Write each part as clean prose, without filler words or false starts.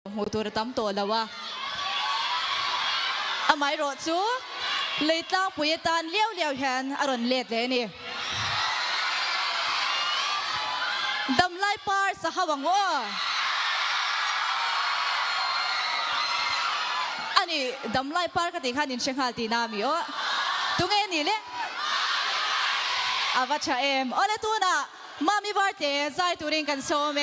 หูตัวตั้มตัวแล้ววะอามายรถซูเลยตั้งปุยตานเลี้ยวแขนอรอนเล็ดเลยนี่ดำไล่ปาร์สหวังว่าอันนี้ดำไล่ปาร์ก็ติขันนินเชงฮัลตีนามิโอตุงเอ็นี่เลยอาวัชเอ็มโอเลตัวน่ะมามีบาร์เตใจตุริงกันโซเม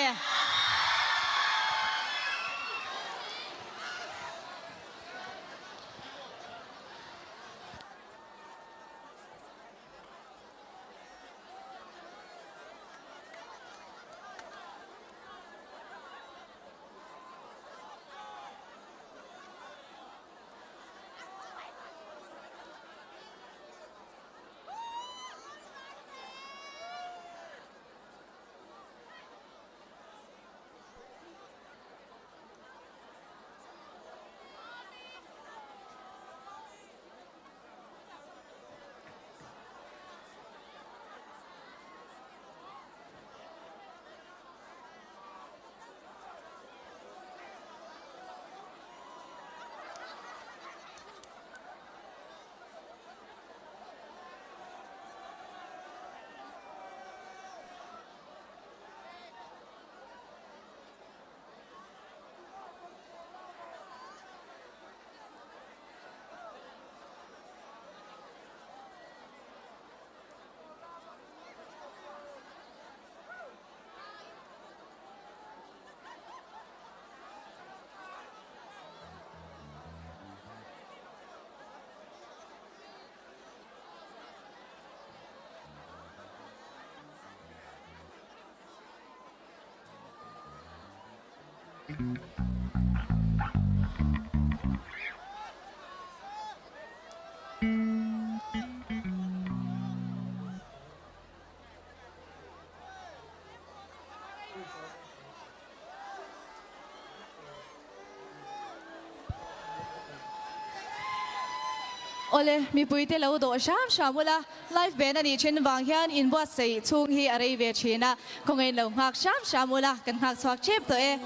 โอเลมีปุยเตลาโดชามเวลาไลฟ์เบนอันนี้เช่นบางอย่างอินวัดใส่ช่วงที่อะไรเวชีนะคงเงินเราหักชามเวลากันหักสวักเชฟตัวเอง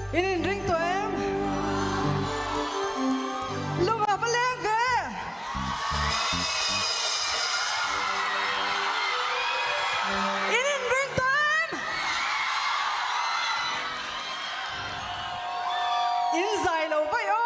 Ini drink tu em. Lu apa lagi? Ini drink tu em. Inside lo pa yo.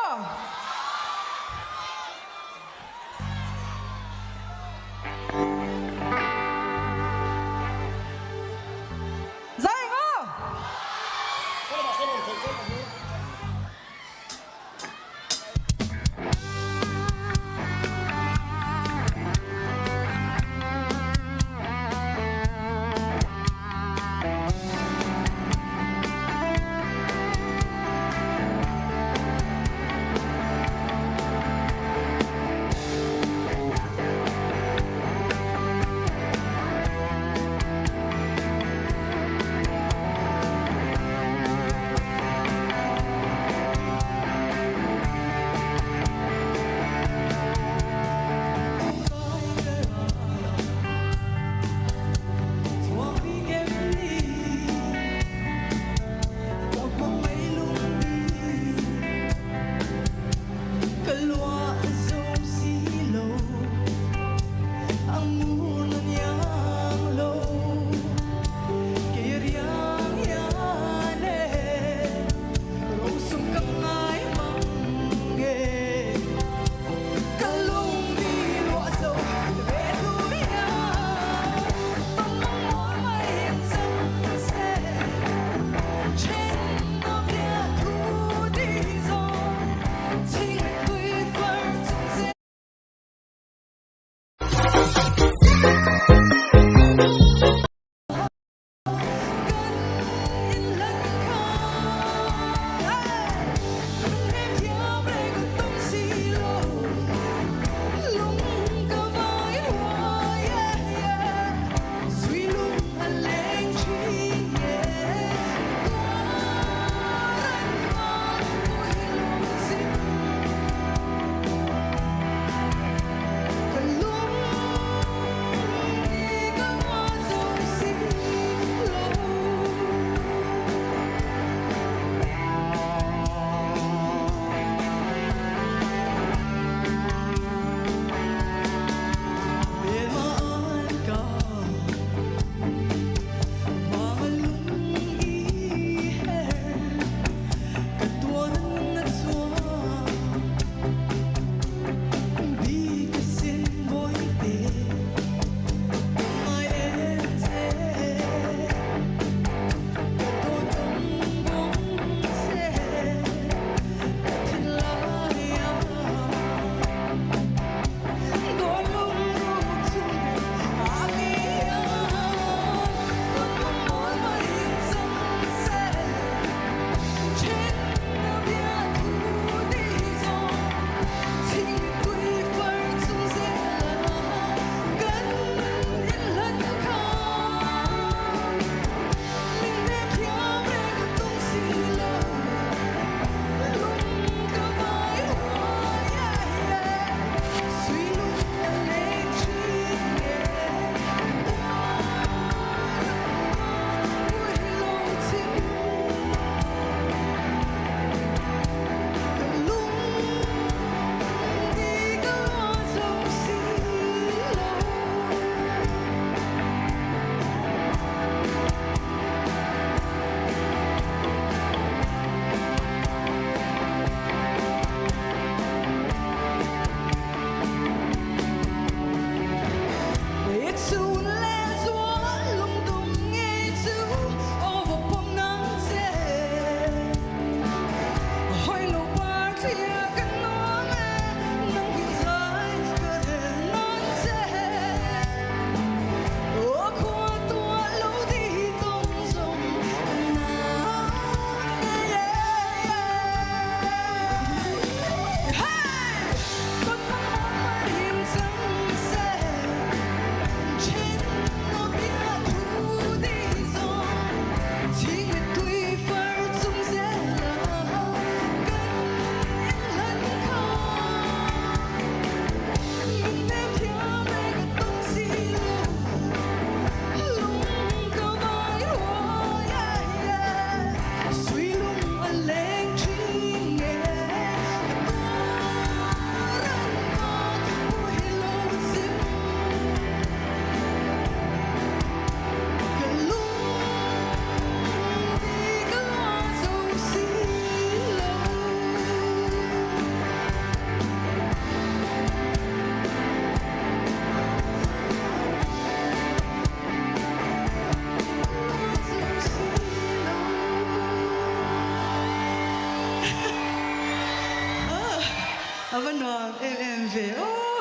Avan nuang em về ô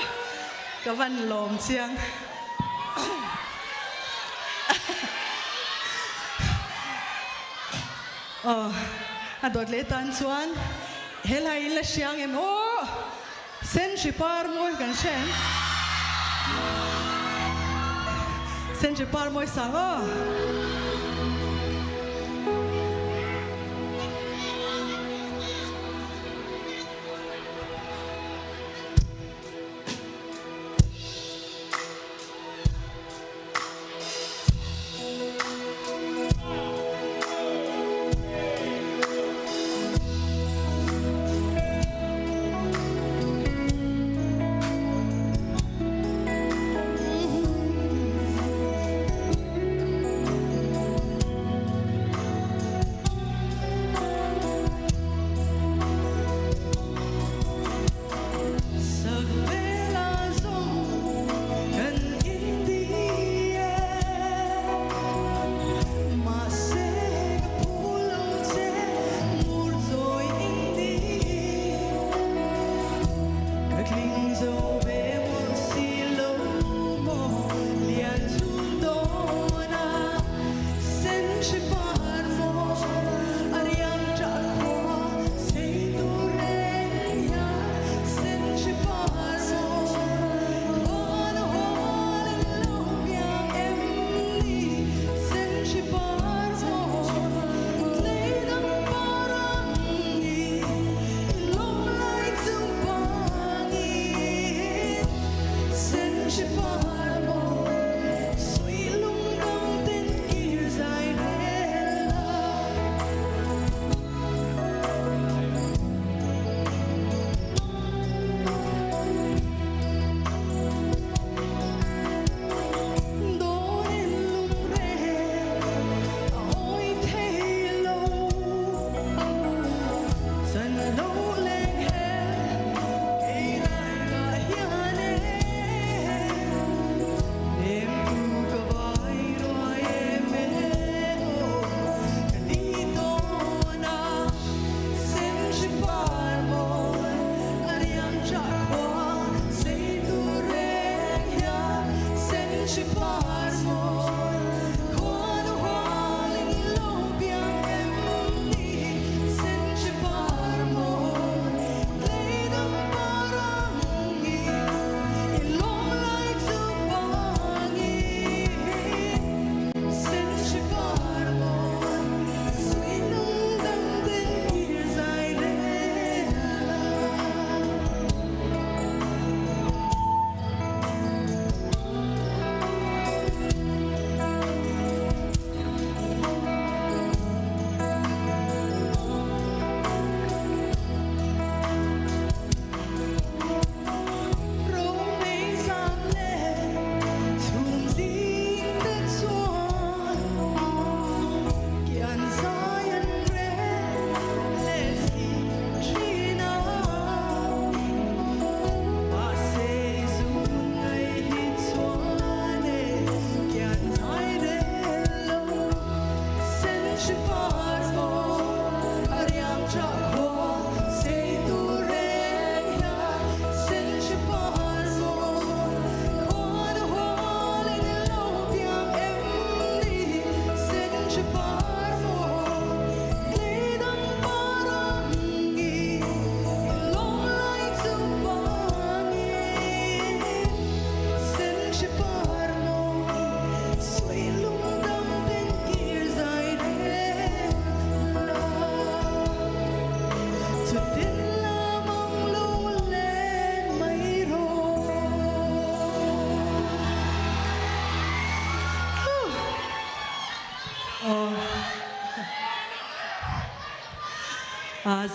cái văn lồm chiang đột lệ tan chuan helai la siang em ô sen chipar moi kan sen chipar moi sang ô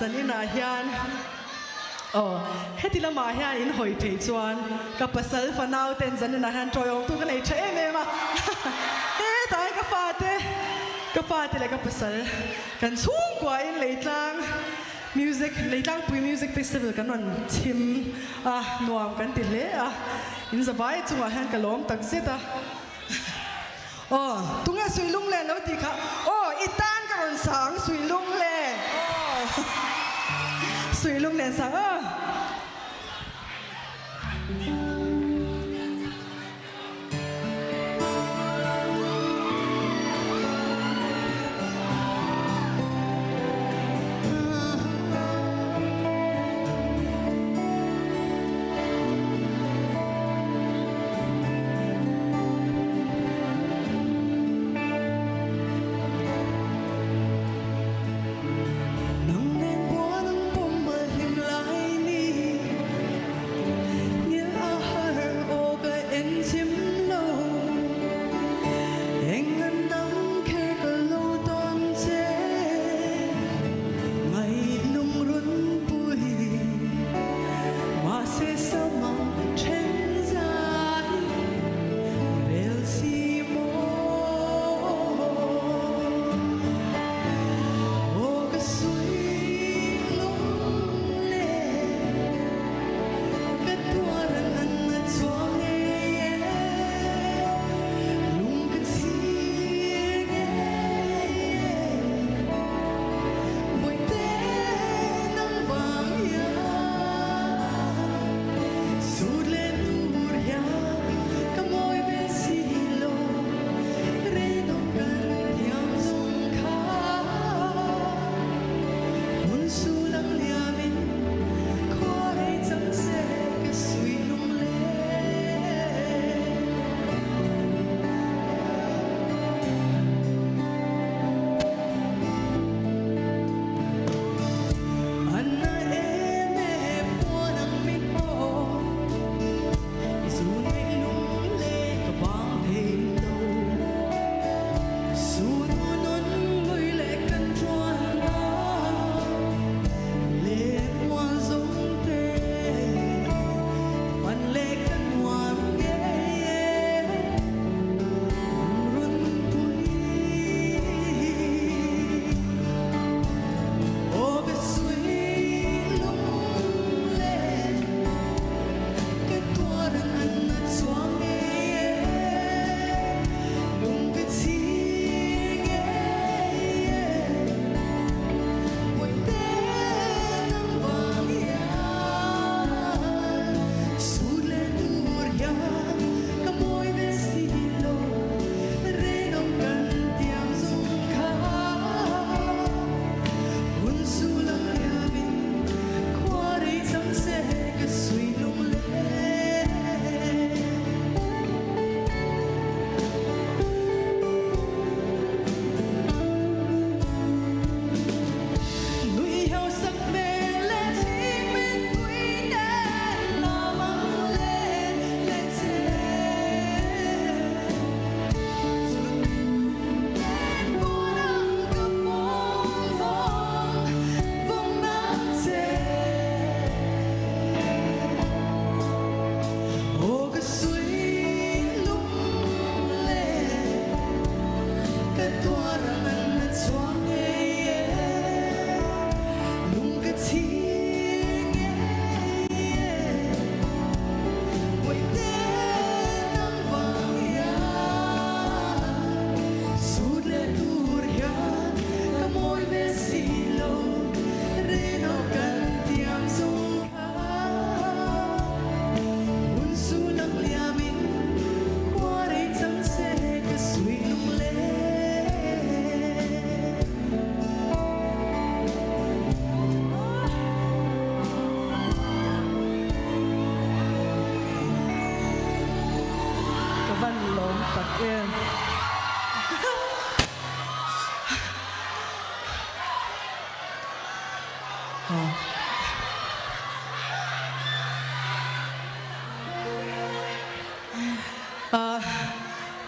zanina hian heti lama hian in hoi thei chuan ka pasal fanau ten zanina hian troyong tu kan ei tha em em a tai ka fate le ka pasal kan chung kwa in leitlang music leitlang pui music festival kan ron thim nuam kan ti le in zawai chunga hian ka lom tak zeta tunga suilung le lo ti kha itan ka ron sang สุยลุงแหล่นสัง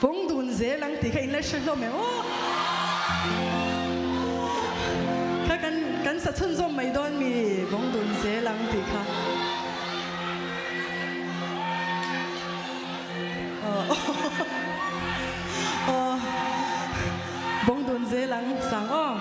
Vong đun dễ lăng thì khi lấy sân lom mẹ ô, các căn sát chân zoom mấy đòn mi vong đun dễ lăng thì khá, vong đun dễ lăng sang ô.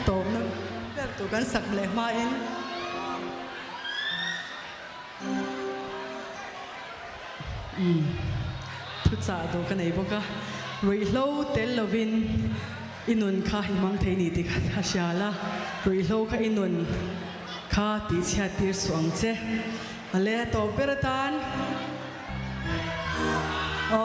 tổ nó cái tụกันสักเลยมาเองทุจ่าดูกันไหนบอกว่ารุ่ยโลเตลวินอินุนข้าหิมังเทนีติข้าเชียละรุ่ยโลข้าอินุนข้าติเชียติสวงเจอะไรต่อเปรตานอ๋อ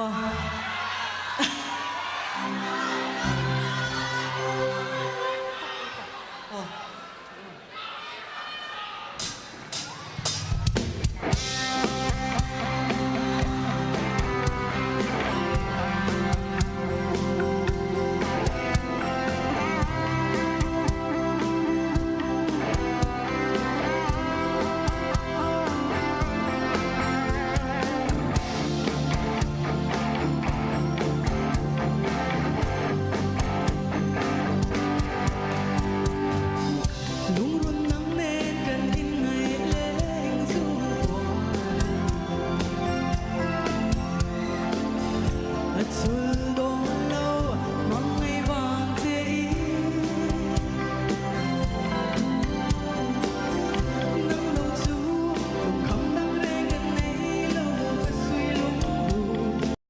to